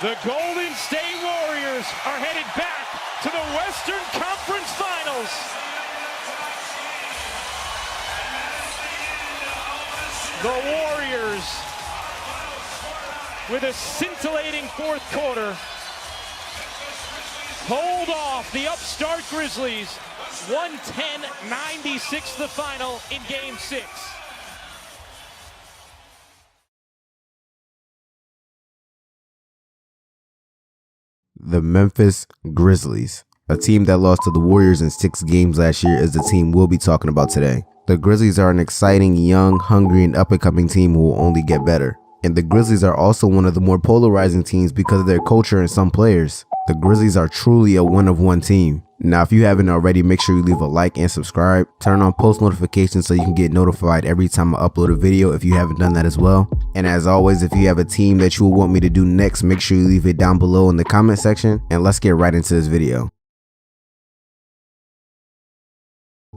The Golden State Warriors are headed back to the Western Conference Finals. The Warriors, with a scintillating fourth quarter, hold off the upstart Grizzlies, 110-96 the final in Game 6. The Memphis Grizzlies, a team that lost to the Warriors in 6 games last year, is the team we'll be talking about today. The Grizzlies are an exciting, young, hungry, and up-and-coming team who will only get better. And the Grizzlies are also one of the more polarizing teams because of their culture and some players. The Grizzlies are truly a one-of-one team. Now, if you haven't already, make sure you leave a like and subscribe. Turn on post notifications so you can get notified every time I upload a video if you haven't done that as well. And as always, if you have a team that you will want me to do next, make sure you leave it down below in the comment section. And let's get right into this video.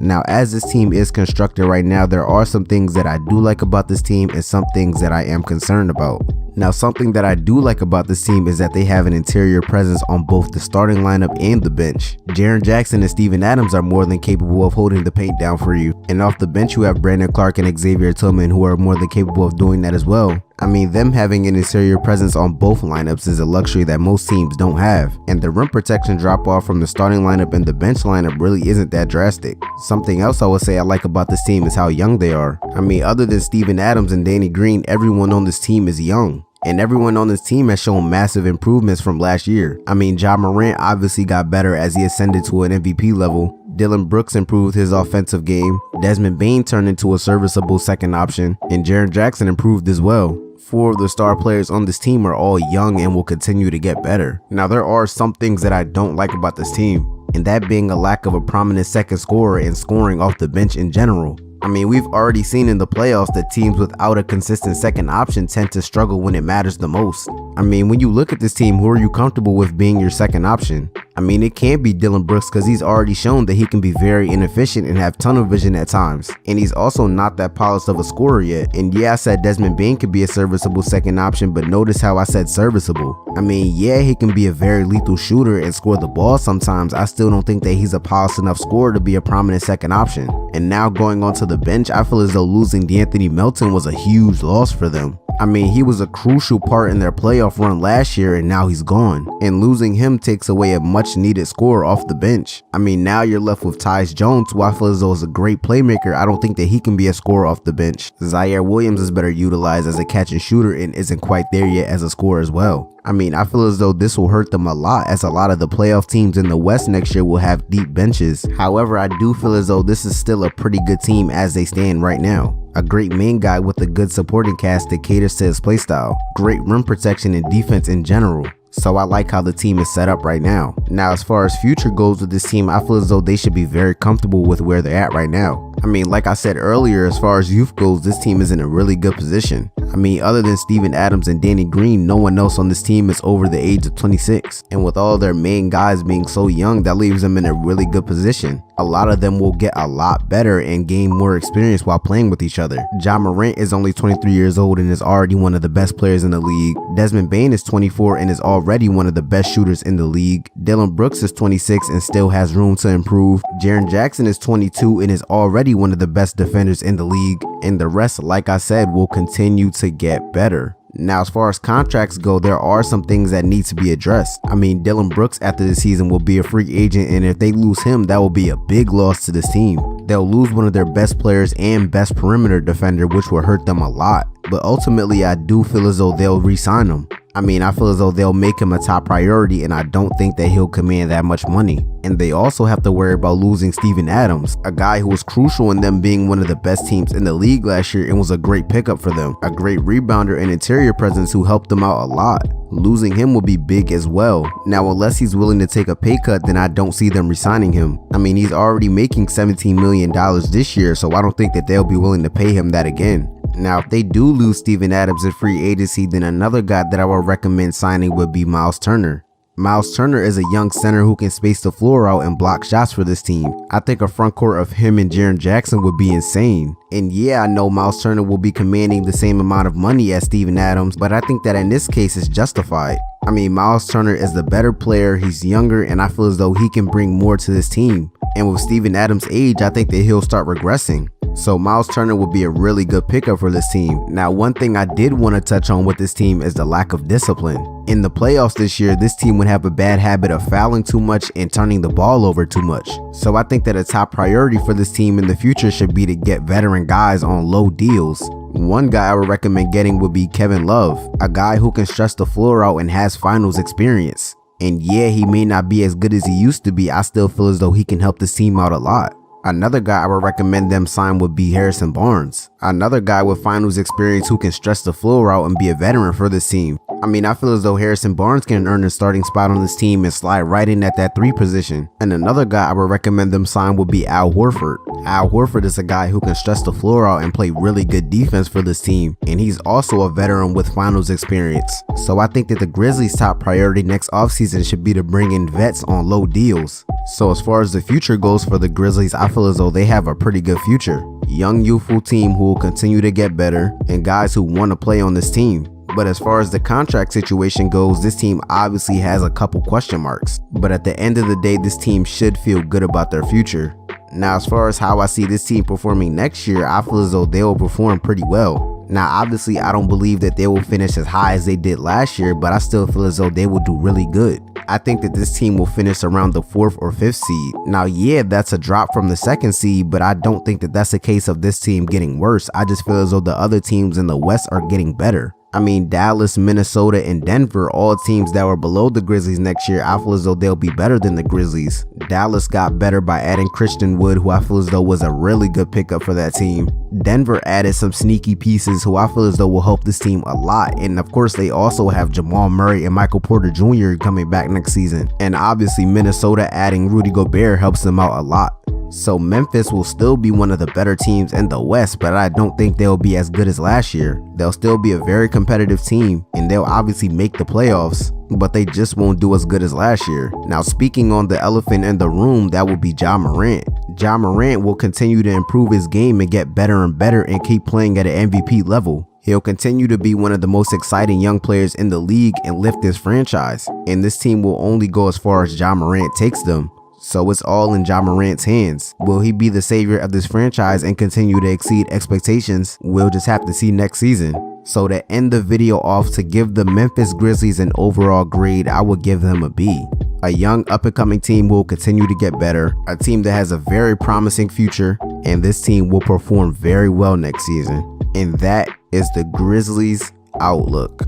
Now, as this team is constructed right now, there are some things that I do like about this team and some things that I am concerned about. Now, something that I do like about this team is that they have an interior presence on both the starting lineup and the bench. Jaren Jackson and Steven Adams are more than capable of holding the paint down for you. And off the bench, you have Brandon Clark and Xavier Tillman, who are more than capable of doing that as well. I mean, them having an interior presence on both lineups is a luxury that most teams don't have. And the rim protection drop off from the starting lineup and the bench lineup really isn't that drastic. Something else I would say I like about this team is how young they are. I mean, other than Steven Adams and Danny Green, everyone on this team is young. And everyone on this team has shown massive improvements from last year. I mean, Ja Morant obviously got better as he ascended to an MVP level. Dillon Brooks improved his offensive game. Desmond Bane turned into a serviceable second option. And Jaren Jackson improved as well. 4 of the star players on this team are all young and will continue to get better. Now, there are some things that I don't like about this team, and that being a lack of a prominent second scorer and scoring off the bench in general. I mean, we've already seen in the playoffs that teams without a consistent second option tend to struggle when it matters the most. I mean, when you look at this team, who are you comfortable with being your second option? I mean, it can't be Dillon Brooks because he's already shown that he can be very inefficient and have tunnel vision at times. And he's also not that polished of a scorer yet. And yeah, I said Desmond Bane could be a serviceable second option, but notice how I said serviceable. I mean, yeah, he can be a very lethal shooter and score the ball sometimes. I still don't think that he's a polished enough scorer to be a prominent second option. And now going onto the bench, I feel as though losing D'Anthony Melton was a huge loss for them. I mean, he was a crucial part in their playoff run last year and now he's gone. And losing him takes away a much needed scorer off the bench. I mean, now you're left with Tyus Jones, who I feel as though is a great playmaker. I don't think that he can be a scorer off the bench. Zaire Williams is better utilized as a catch and shooter and isn't quite there yet as a scorer as well. I mean, I feel as though this will hurt them a lot as a lot of the playoff teams in the West next year will have deep benches. However, I do feel as though this is still a pretty good team as they stand right now. A great main guy with a good supporting cast that caters to his playstyle. Great rim protection and defense in general. So I like how the team is set up right now. Now, as far as future goes with this team, I feel as though they should be very comfortable with where they're at right now. I mean, like I said earlier, as far as youth goes, this team is in a really good position. I mean, other than Steven Adams and Danny Green, no one else on this team is over the age of 26. And with all their main guys being so young, that leaves them in a really good position. A lot of them will get a lot better and gain more experience while playing with each other. Ja Morant is only 23 years old and is already one of the best players in the league. Desmond Bane is 24 and is already one of the best shooters in the league. Dillon Brooks is 26 and still has room to improve. Jaren Jackson is 22 and is already one of the best defenders in the league. And the rest, like I said, will continue to get better. Now, as far as contracts go, there are some things that need to be addressed. I mean, Dillon Brooks after the season will be a free agent, and if they lose him, that will be a big loss to this team. They'll lose one of their best players and best perimeter defender, which will hurt them a lot. But ultimately, I do feel as though they'll re-sign him. I mean, I feel as though they'll make him a top priority, and I don't think that he'll command that much money. And they also have to worry about losing Steven Adams, a guy who was crucial in them being one of the best teams in the league last year and was a great pickup for them. A great rebounder and interior presence who helped them out a lot. Losing him will be big as well. Now, unless he's willing to take a pay cut, then I don't see them resigning him. I mean, he's already making $17 million this year, so I don't think that they'll be willing to pay him that again. Now, if they do lose Steven Adams in free agency, then another guy that I would recommend signing would be Miles Turner. Miles Turner is a young center who can space the floor out and block shots for this team. I think a front court of him and Jaren Jackson would be insane. And yeah, I know Miles Turner will be commanding the same amount of money as Steven Adams, but I think that in this case it's justified. I mean, Miles Turner is the better player, he's younger, and I feel as though he can bring more to this team. And with Steven Adams' age, I think that he'll start regressing. So Miles Turner would be a really good pickup for this team. Now, one thing I did want to touch on with this team is the lack of discipline. In the playoffs this year, this team would have a bad habit of fouling too much and turning the ball over too much. So I think that a top priority for this team in the future should be to get veteran guys on low deals. One guy I would recommend getting would be Kevin Love, a guy who can stretch the floor out and has finals experience. And yeah, he may not be as good as he used to be, I still feel as though he can help this team out a lot. Another guy I would recommend them sign would be Harrison Barnes, another guy with finals experience who can stretch the floor out and be a veteran for this team. I mean, I feel as though Harrison Barnes can earn a starting spot on this team and slide right in at that 3 position. And another guy I would recommend them sign would be Al Horford. Al Horford is a guy who can stretch the floor out and play really good defense for this team, and he's also a veteran with finals experience. So I think that the Grizzlies' top priority next offseason should be to bring in vets on low deals. So as far as the future goes for the Grizzlies, I feel as though they have a pretty good future. Young, youthful team who will continue to get better, and guys who want to play on this team. But as far as the contract situation goes, this team obviously has a couple question marks. But at the end of the day, this team should feel good about their future. Now, as far as how I see this team performing next year, I feel as though they will perform pretty well. Now, obviously, I don't believe that they will finish as high as they did last year, but I still feel as though they will do really good. I think that this team will finish around the 4th or 5th seed. Now, yeah, that's a drop from the 2nd seed, but I don't think that that's a case of this team getting worse. I just feel as though the other teams in the West are getting better. I mean, Dallas, Minnesota, and Denver, all teams that were below the Grizzlies next year, I feel as though they'll be better than the Grizzlies. Dallas got better by adding Christian Wood, who I feel as though was a really good pickup for that team. Denver added some sneaky pieces who I feel as though will help this team a lot. And of course, they also have Jamal Murray and Michael Porter Jr. coming back next season. And obviously, Minnesota adding Rudy Gobert helps them out a lot. So Memphis will still be one of the better teams in the West, but I don't think they'll be as good as last year. They'll still be a very competitive team, and they'll obviously make the playoffs, but they just won't do as good as last year. Now, speaking on the elephant in the room, that would be Ja Morant. Ja Morant will continue to improve his game and get better and better and keep playing at an MVP level. He'll continue to be one of the most exciting young players in the league and lift this franchise, and this team will only go as far as Ja Morant takes them. So it's all in Ja Morant's hands. Will he be the savior of this franchise and continue to exceed expectations? We'll just have to see next season. So to end the video off, to give the Memphis Grizzlies an overall grade, I would give them a B. A young up-and-coming team will continue to get better, a team that has a very promising future, and this team will perform very well next season. And that is the Grizzlies outlook.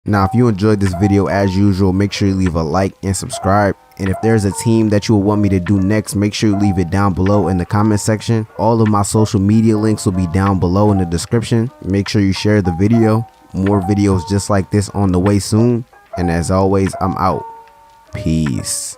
Now, if you enjoyed this video, as usual, make sure you leave a like and subscribe. And if there's a team that you will want me to do next, make sure you leave it down below in the comment section. All of my social media links will be down below in the description. Make sure you share the video. More videos just like this on the way soon. And as always, I'm out. Peace.